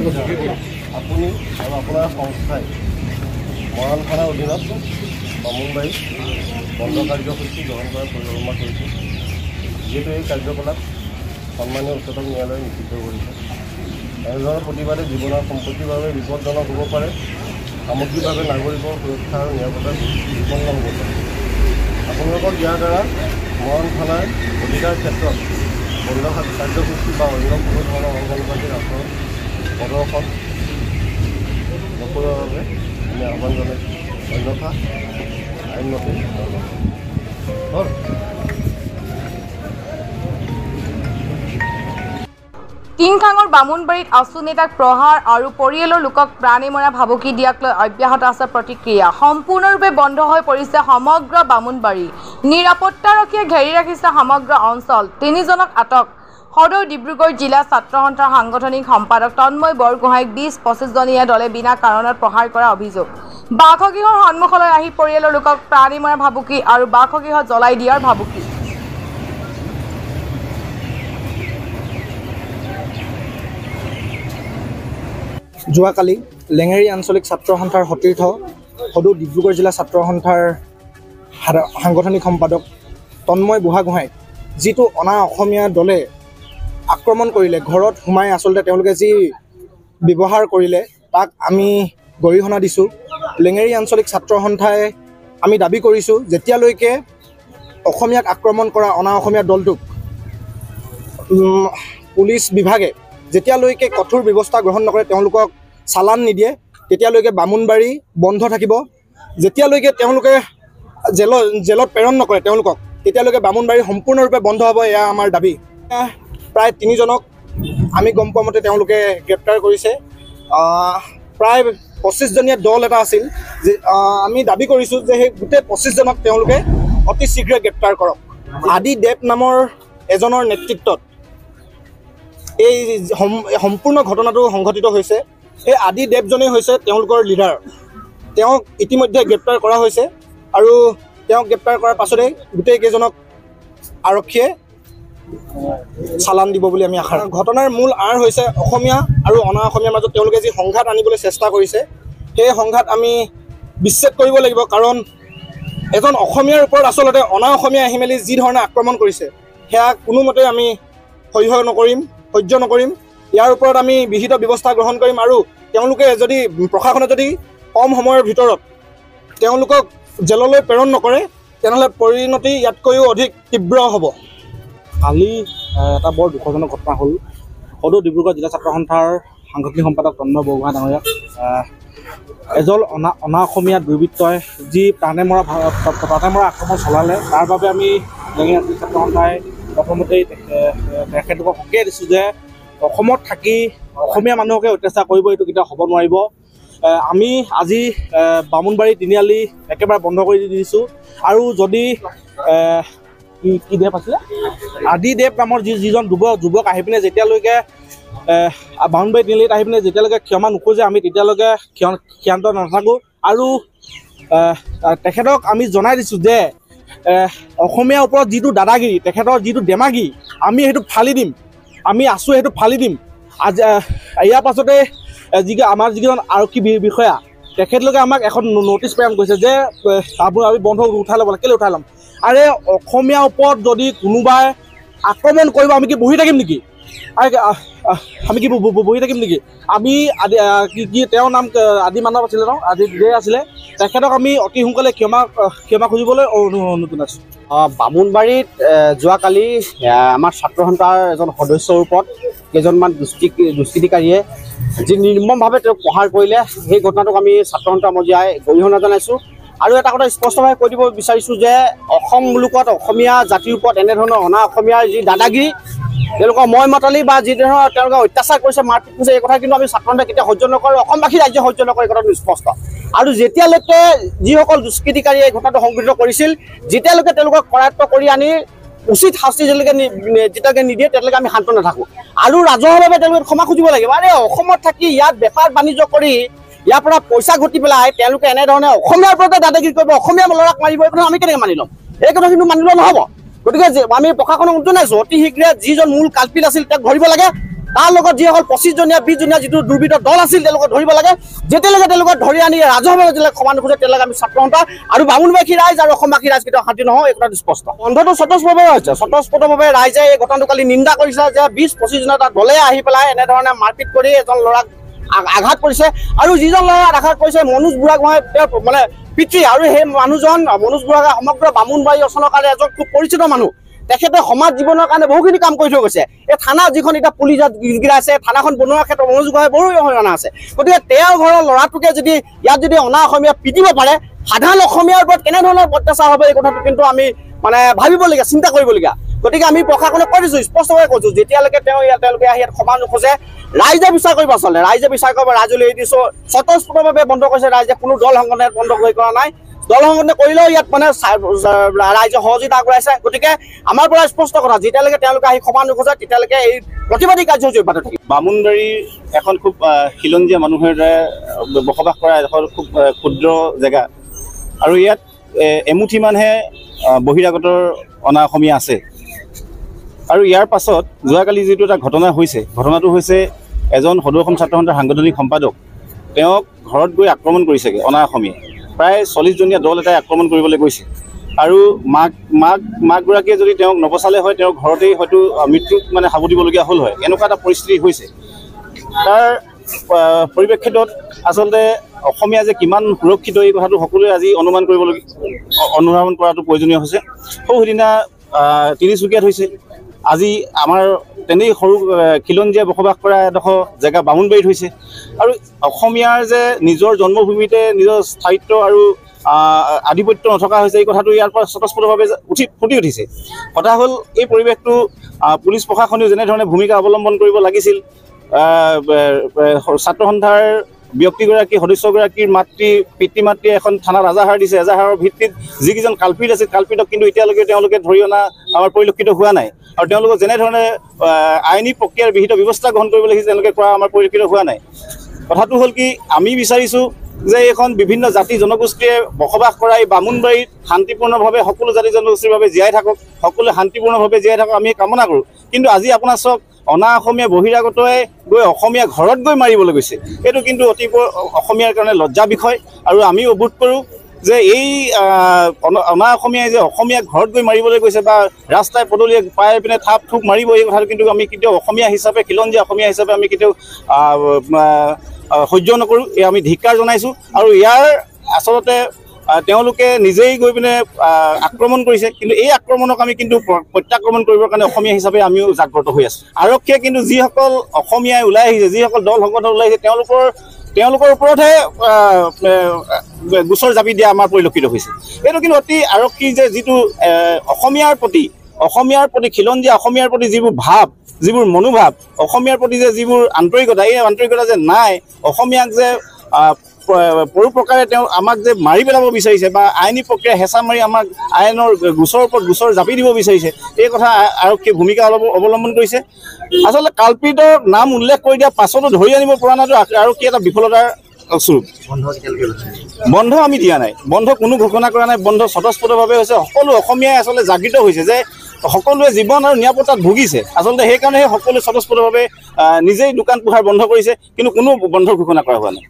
আপুনি আৰু আপোনাৰ সংস্থাই মৰাণ থানাৰ অধীনত বামুণবাৰীত বন্ধ কাৰ্যসূচী গ্ৰহণ কৰাৰ পৰিকল্পনা কৰিছে। যিহেতু এই কাৰ্যকলাপ সন্মানীয় উচ্চতম ন্যায়ালয়ে নিষিদ্ধ কৰিছে। এনেধৰণৰ প্ৰতিবাদে জীৱন আৰু সম্পত্তিৰ বাবে বিপদজনক হ'ব পাৰে, সামগ্ৰিকভাৱে নাগৰিকৰ সুৰক্ষা আৰু নিৰাপত্তা বিপন্ন হ'ব পাৰে। আপোনালোকক ইয়াৰ দ্বাৰা মৰাণ থানাৰ অধিকাৰ ক্ষেত্ৰত বন্ধ কাৰ্যসূচী বা অন্য কোনো ধৰণৰ অংগনবাদী আচৰণ প্ৰদৰ্শন নকৰাৰ বাবে আমি আহ্বান জনাইছোঁ। অন্যথা আইনমতে টিংখাঙৰ বামুণবাৰীত আছু নেতাক প্ৰহাৰ আৰু পৰিয়ালৰ লোকক প্ৰাণী মৰা ভাবুকি দিয়াক লৈ অব্যাহত আছে প্ৰতিক্ৰিয়া। সম্পূৰ্ণৰূপে বন্ধ হৈ পৰিছে সমগ্ৰ বামুণবাৰী। নিৰাপত্তাৰক্ষীয়ে ঘেৰি ৰাখিছে সমগ্ৰ অঞ্চল। 3জনক আটক। সদৌ ডিব্ৰুগড় জিলা ছাত্ৰ সন্থাৰ সাংগঠনিক সম্পাদক তন্ময় বৰগোহাঁইক 20-25জনীয়া দলে বিনা কাৰণত প্ৰহাৰ কৰাৰ অভিযোগ। বাসগৃহৰ সন্মুখলৈ আহি পৰিয়ালৰ লোকক প্ৰাণী মৰা ভাবুকি আৰু বাসগৃহ জ্বলাই দিয়াৰ ভাবুকি। যোৱাকালি লেঙেৰী আঞ্চলিক ছাত্ৰ সন্থাৰ সতীৰ্থ সদৌ ডিব্ৰুগড় জিলা ছাত্ৰ সন্থাৰ সাংগঠনিক সম্পাদক তন্ময় বুঢ়াগোহাঁইক যিটো অনা অসমীয়া দলে আক্ৰমণ কৰিলে, ঘৰত সোমাই আচলতে তেওঁলোকে যি ব্যৱহাৰ কৰিলে তাক আমি গৰিহণা দিছোঁ। লেঙেৰী আঞ্চলিক ছাত্ৰ সন্থাই আমি দাবী কৰিছোঁ, যেতিয়ালৈকে অসমীয়াক আক্ৰমণ কৰা অনা অসমীয়া দলটোক পুলিচ বিভাগে যেতিয়ালৈকে কঠোৰ ব্যৱস্থা গ্ৰহণ নকৰে, তেওঁলোকক চালান নিদিয়ে, তেতিয়ালৈকে বামুণবাৰী বন্ধ থাকিব। যেতিয়ালৈকে তেওঁলোকে জেলত প্ৰেৰণ নকৰে তেওঁলোকক, তেতিয়ালৈকে বামুণবাৰী সম্পূৰ্ণৰূপে বন্ধ হ'ব, এয়া আমাৰ দাবী। প্ৰায় 3জনক আমি গম পোৱা মতে তেওঁলোকে গ্ৰেপ্তাৰ কৰিছে। প্ৰায় 25জনীয়া দল এটা আছিল। আমি দাবী কৰিছোঁ যে সেই গোটেই 25জনক তেওঁলোকে অতি শীঘ্ৰে গ্ৰেপ্তাৰ কৰক। আদি দেৱ নামৰ এজনৰ নেতৃত্বত এই সম্পূৰ্ণ ঘটনাটো সংঘটিত হৈছে। সেই আদি দেৱজনেই হৈছে তেওঁলোকৰ লিডাৰ। তেওঁক ইতিমধ্যে গ্ৰেপ্তাৰ কৰা হৈছে আৰু তেওঁক গ্ৰেপ্তাৰ কৰাৰ পাছতেই গোটেইকেইজনক আৰক্ষীয়ে চালান দিব বুলি আমি আশা। ঘটনাৰ মূল আঁৰ হৈছে অসমীয়া আৰু অনা অসমীয়াৰ মাজত তেওঁলোকে যি সংঘাত আনিবলৈ চেষ্টা কৰিছে, সেই সংঘাত আমি বিচ্ছেদ কৰিব লাগিব। কাৰণ এজন অসমীয়াৰ ওপৰত আচলতে অনা অসমীয়া আহি মেলি যি ধৰণে আক্ৰমণ কৰিছে, সেয়া কোনোমতে আমি সহ্য নকৰিম। ইয়াৰ ওপৰত আমি বিহিত ব্যৱস্থা গ্ৰহণ কৰিম আৰু তেওঁলোকে যদি প্ৰশাসনে যদি কম সময়ৰ ভিতৰত তেওঁলোকক জেললৈ প্ৰেৰণ নকৰে, তেনেহ'লে পৰিণতি ইয়াতকৈও অধিক তীব্ৰ হ'ব। কালি এটা বৰ দুখজনক ঘটনা হ'ল। সদৌ ডিব্ৰুগড় জিলা ছাত্ৰ সন্থাৰ সাংগঠনিক সম্পাদক তন্ময় বৰগোহাঁই ডাঙৰীয়া এজন অনা অসমীয়া দুৰ্বৃত্তই যি প্ৰাণে মৰা আক্ৰমণ চলালে, তাৰ বাবে আমি লেঙেৰী আঞ্চলিক ছাত্ৰ সন্থাই প্ৰথমতেই তেখেতলোকক সকীয়াই দিছোঁ যে অসমত থাকি অসমীয়া মানুহকে অত্যাচাৰ কৰিব, এইটো কেতিয়াও হ'ব নোৱাৰিব। আমি আজি বামুণবাৰী তিনিআলি একেবাৰে বন্ধ কৰি দিছোঁ আৰু যদি কি দেৱ আছিলে আদি দেৱ নামৰ যিজন যুৱক আহি পিনে যেতিয়ালৈকে বামুণবাৰী তিনিআলিত আহি পিনে যেতিয়ালৈকে ক্ষমা নোখোজে, আমি তেতিয়ালৈকে ক্ষান্ত নাথাকোঁ। আৰু তেখেতক আমি জনাই দিছোঁ যে অসমীয়াৰ ওপৰত যিটো দাদাগিৰি, তেখেতৰ যিটো ডেমাগি, আমি সেইটো ফালি দিম। আমি আছোঁ সেইটো ফালি দিম। আজি ইয়াৰ পাছতে আমাৰ যিকেইজন আৰক্ষী বিষয়া, তেখেতলোকে আমাক এখন ন'টিছ প্ৰেৰণ কৰিছে যে আমি বন্ধ উঠাই ল'ব লাগে। কেলৈ উঠাই ল'ম? আৰে অসমীয়াৰ ওপৰত যদি কোনোবাই আক্ৰমণ কৰিব, আমি কি বহি থাকিম নেকি? আমি কি তেওঁৰ নাম আদি মানৱ আছিলে ন, আদি দে আছিলে। তেখেতক আমি অতি সোনকালে ক্ষমা খুজিবলৈ অনুৰোধ জনাইছোঁ। বামুণবাৰীত যোৱাকালি আমাৰ ছাত্ৰ সন্থাৰ এজন সদস্যৰ ওপৰত কেইজনমান দুষ্কৃতিকাৰীয়ে যি নিৰ্মমভাৱে তেওঁক প্ৰহাৰ কৰিলে, সেই ঘটনাটোক আমি ছাত্ৰ সন্থা মজিয়াই গৰিহণা জনাইছোঁ। আৰু এটা কথা স্পষ্টভাৱে কৈ দিব বিচাৰিছোঁ যে অসম মুলুকত অসমীয়া জাতিৰ ওপৰত এনেধৰণৰ অনা অসমীয়াৰ যি দাদাগিৰি, তেওঁলোকৰ মই মাতালি বা যি ধৰণৰ তেওঁলোকে অত্যাচাৰ কৰিছে, মাৰপিট কৰিছে, এই কথা কিন্তু আমি ছাত্ৰ সন্থাই কেতিয়াও সহ্য নকৰোঁ। অসমবাসী ৰাজ্যই সহ্য নকৰে, কথাটো স্পষ্ট। আৰু যেতিয়ালৈকে যিসকল দুষ্কৃতিকাৰীয়ে এই ঘটনাটো সংঘটিত কৰিছিল, যেতিয়ালৈকে তেওঁলোকক কৰায়ত্ব কৰি আনি উচিত শাস্তি যেতিয়ালৈকে নিদিয়ে, তেতিয়ালৈকে আমি শান্ত নাথাকোঁ। আৰু ৰাজহুৱাভাৱে তেওঁলোকে ক্ষমা খুজিব লাগিব। আৰে অসমত থাকি ইয়াত বেপাৰ বাণিজ্য কৰি ইয়াৰ পৰা পইচা ঘটি পেলাই তেওঁলোকে এনেধৰণে অসমীয়াৰ ওপৰতে দাদাগিৰি কৰিব, অসমীয়া ল'ৰাক মাৰিব, এই কথা আমি কেনেকৈ মানি ল'ম? এই কথা কিন্তু মানিলে নহ'ব। গতিকে আমি প্ৰশাসনক জনাইছোঁ, অতি শীঘ্ৰে যিজন মূল কালপিত আছিল তেওঁক ধৰিব লাগে তাৰ লগত যিসকল 25জনীয়া 20জনীয়া যিটো দুৰ্বৃত্ত দল আছিল তেওঁলোকক ধৰিব লাগে। যেতিয়ালৈকে তেওঁলোকক ধৰি আনি ৰাজহুৱাভাৱে যেতিয়ালৈকে ক্ষমা নোখোজে তেতিয়ালৈকে আমি ছাত্ৰ সন্থা আৰু বামুণবাসী ৰাইজ আৰু অসমবাসী ৰাইজ কেতিয়াও শান্তি নহয়, এই কথাটো স্পষ্ট। বন্ধটো স্বতঃস্ফূৰ্তভাৱে হৈছে। স্বতঃস্ফূৰ্তভাৱে ৰাইজে এই ঘটনাটো কালি নিন্দা কৰিছে যে 20-25জনীয়া তাত দলে আহি পেলাই এনেধৰণে মাৰপিট কৰি এজন ল'ৰাক আঘাত কৰিছে আৰু যিজন ল'ৰাক আঘাত কৰিছে মনোজ বুঢ়াগোহাঁই তেওঁৰ মানে পিতৃ, আৰু সেই মানুহজন মনোজ বুঢ়াগোহাঁই সমগ্ৰ বামুণবাৰী অঞ্চলৰ কাৰণে এজন খুব পৰিচিত মানুহ। তেখেতে সমাজ জীৱনৰ কাৰণে বহুখিনি কাম কৰি থৈ গৈছে। এই থানা যিখন এতিয়া পুলিচ গিৰাইছে, থানাখন বনোৱাৰ ক্ষেত্ৰত মনোজ বুঢ়াগোহাঁই বহু অৰিহণা আছে। গতিকে তেওঁৰ ঘৰৰ ল'ৰাটোকে যদি ইয়াত যদি অনা অসমীয়া পিটিব পাৰে, সাধাৰণ অসমীয়াৰ ওপৰত কেনেধৰণৰ অত্যাচাৰ হ'ব এই কথাটো কিন্তু আমি মানে ভাবিবলগীয়া, চিন্তা কৰিবলগীয়া। গতিকে আমি প্ৰশাসনক কৈ দিছোঁ, স্পষ্টভাৱে কৈছোঁ, যেতিয়ালৈকে তেওঁলোকে আহি ইয়াত ক্ষমা নোখোজে ৰাইজে বিচাৰ কৰিব। আচলতে ৰাইজে বিচাৰ কৰিব, ৰাইজলৈ এৰি দিছোঁ। স্বতঃস্ফূৰ্তভাৱে বন্ধ কৰিছে ৰাইজে, কোনো দল সংগঠনে বন্ধ কৰা নাই। দল সংগঠনে কৰিলেও ইয়াত মানে ৰাইজে সহযোগিতা আগবঢ়াইছে। গতিকে আমাৰ পৰা স্পষ্ট কথা, যেতিয়ালৈকে তেওঁলোকে আহি ক্ষমা নোখোজে তেতিয়ালৈকে এই প্ৰতিবাদী কাৰ্যসূচী অব্যাহত থাকিব। বামুণবাৰীৰ এখন খুব খিলঞ্জীয়া মানুহৰ দ্বাৰা বসবাস কৰা এখন খুব ক্ষুদ্ৰ জেগা, আৰু ইয়াত এমুঠিমানহে বহিৰাগতৰ অনা অসমীয়া আছে। আৰু ইয়াৰ পাছত যোৱাকালি যিটো এটা ঘটনা হৈছে, ঘটনাটো হৈছে এজন সদৌ অসম ছাত্ৰ সন্থাৰ সাংগঠনিক সম্পাদক তেওঁক ঘৰত গৈ আক্ৰমণ কৰিছেগৈ অনা অসমীয়াই। প্ৰায় 40জনীয়া দল এটাই আক্ৰমণ কৰিবলৈ গৈছে, আৰু মাকগৰাকীয়ে যদি তেওঁক নবচালে হয় তেওঁৰ ঘৰতেই হয়তো মৃত্যুক মানে সাৱটিবলগীয়া হ'ল হয়। এনেকুৱা এটা পৰিস্থিতি হৈছে। তাৰ পৰিপ্ৰেক্ষিতত আচলতে অসমীয়া যে কিমান সুৰক্ষিত এই কথাটো সকলোৱে আজি অনুমান কৰাটো প্ৰয়োজনীয় হৈছে। সৌদিনা তিনিচুকীয়াত হৈছে, আজি আমাৰ তেনেই সৰু খিলঞ্জীয়া বসবাস কৰা এডোখৰ জেগা বামুণবাৰীত হৈছে। আৰু অসমীয়াৰ যে নিজৰ জন্মভূমিতে নিজৰ স্থায়িত্ব আৰু আধিপত্য নথকা হৈছে এই কথাটো ইয়াৰ পৰা স্বতঃস্ফূৰ্তভাৱে ফুটি উঠিছে। কথা হ'ল এই পৰিৱেশটো পুলিচ প্ৰশাসনেও যেনেধৰণে ভূমিকা অৱলম্বন কৰিব লাগিছিল, ছাত্ৰ সন্থাৰ ব্যক্তিগৰাকী সদস্যগৰাকীৰ পিতৃ মাতৃয়ে এখন থানাত এজাহাৰ দিছে। এজাহাৰৰ ভিত্তিত যিকেইজন কালপিত আছিল কালপিতক কিন্তু এতিয়ালৈকে তেওঁলোকে ধৰি অনা আমাৰ পৰিলক্ষিত হোৱা নাই, আৰু তেওঁলোকক যেনেধৰণে আইনী প্ৰক্ৰিয়াৰ বিহিত ব্যৱস্থা গ্ৰহণ কৰিব লাগিছিল তেওঁলোকে কৰা আমাৰ পৰিলক্ষিত হোৱা নাই। কথাটো হ'ল কি, আমি বিচাৰিছোঁ যে এইখন বিভিন্ন জাতি জনগোষ্ঠীয়ে বসবাস কৰা এই বামুণবাৰীত শান্তিপূৰ্ণভাৱে সকলো জাতি জনগোষ্ঠীৰ বাবে জীয়াই থাকক, সকলোৱে শান্তিপূৰ্ণভাৱে জীয়াই থাকক আমি কামনা কৰোঁ। কিন্তু আজি আপোনাৰ চাওক, অনা অসমীয়া বহিৰাগতই গৈ অসমীয়া ঘৰত গৈ মাৰিবলৈ গৈছে। এইটো কিন্তু অতি অসমীয়াৰ কাৰণে লজ্জা বিষয়, আৰু আমি অবোধ কৰোঁ যে এই অনা অসমীয়াই যে অসমীয়া ঘৰত গৈ মাৰিবলৈ গৈছে বা ৰাস্তাই পদূলিয়ে পাই পিনে থাপ থুপ মাৰিব, এই কথাটো কিন্তু আমি কেতিয়াও অসমীয়া হিচাপে, খিলঞ্জীয়া অসমীয়া হিচাপে আমি কেতিয়াও সহ্য নকৰোঁ। এই আমি ধিক্কাৰ জনাইছোঁ। আৰু ইয়াৰ আচলতে তেওঁলোকে নিজেই গৈ পিনে আক্ৰমণ কৰিছে, কিন্তু এই আক্ৰমণক আমি কিন্তু প্ৰত্যাক্ৰমণ কৰিবৰ কাৰণে অসমীয়া হিচাপে আমিও জাগ্ৰত হৈ আছোঁ। আৰক্ষীয়ে কিন্তু যিসকল অসমীয়াই ওলাই আহিছে, যিসকল দল সংগঠন ওলাই আহিছে তেওঁলোকৰ ওপৰতহে গোচৰ জাপি দিয়া আমাৰ পৰিলক্ষিত হৈছে। এইটো কিন্তু অতি আৰক্ষীৰ যে যিটো অসমীয়াৰ প্ৰতি খিলঞ্জীয়া অসমীয়াৰ প্ৰতি যিবোৰ ভাৱ, যিবোৰ মনোভাৱ, অসমীয়াৰ প্ৰতি যে যিবোৰ আন্তৰিকতা, এই আন্তৰিকতা যে নাই, অসমীয়াক যে পৰোপকাৰে তেওঁ আমাক যে মাৰি পেলাব বিচাৰিছে বা আইনী প্ৰক্ৰিয়া হেঁচা মাৰি আমাক আইনৰ গোচৰৰ ওপৰত গোচৰ জাপি দিব বিচাৰিছে, এই কথা আৰক্ষীয়ে ভূমিকা অৱলম্বন কৰিছে। আচলতে কালপিতৰ নাম উল্লেখ কৰি দিয়া পাছতো ধৰি আনিব পৰা নাইতো আৰক্ষী এটা বিফলতাৰ স্বৰূপ। বন্ধ আমি দিয়া নাই, বন্ধ কোনো ঘোষণা কৰা নাই। বন্ধ স্বতঃস্ফূৰ্তভাৱে হৈছে। সকলো অসমীয়াই আচলতে জাগৃত হৈছে যে সকলোৱে জীৱন আৰু নিৰাপত্তাত ভুগিছে। আচলতে সেইকাৰণে সকলোৱে স্বতঃস্ফূৰ্তভাৱে নিজেই দোকান পোহাৰ বন্ধ কৰিছে, কিন্তু কোনো বন্ধৰ ঘোষণা কৰা হোৱা নাই।